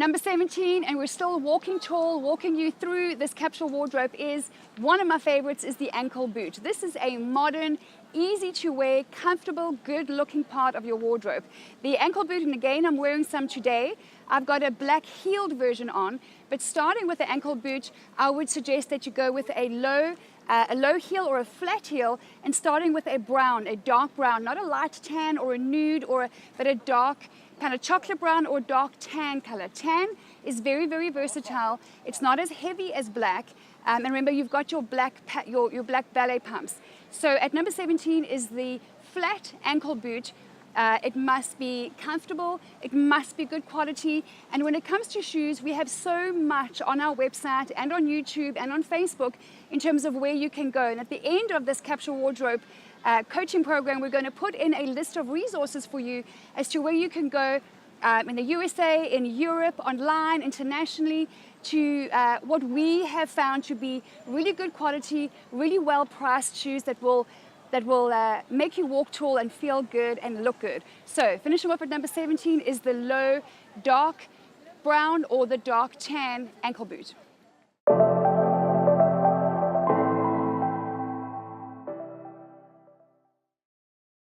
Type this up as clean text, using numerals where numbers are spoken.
Number 17, and we're still walking tall, walking you through this capsule wardrobe, is one of my favorites, is the ankle boot. This is a modern, easy to wear, comfortable, good looking part of your wardrobe. The ankle boot, and again, I'm wearing some today. I've got a black heeled version on, but starting with the ankle boot, I would suggest that you go with a low heel or a flat heel, and starting with a brown, a dark brown, not a light tan or a nude, but a dark kind of chocolate brown or dark tan color. Tan is very, very versatile. It's not as heavy as black. And remember, you've got your black ballet pumps. So at number 17 is the flat ankle boot. It must be comfortable, it must be good quality, and when it comes to shoes, we have so much on our website and on YouTube and on Facebook in terms of where you can go. And at the end of this capsule wardrobe coaching program, we're going to put in a list of resources for you as to where you can go in the USA, in Europe, online, internationally, to what we have found to be really good quality, really well priced shoes that will make you walk tall and feel good and look good. So finishing off at number 17 is the low dark brown or the dark tan ankle boot.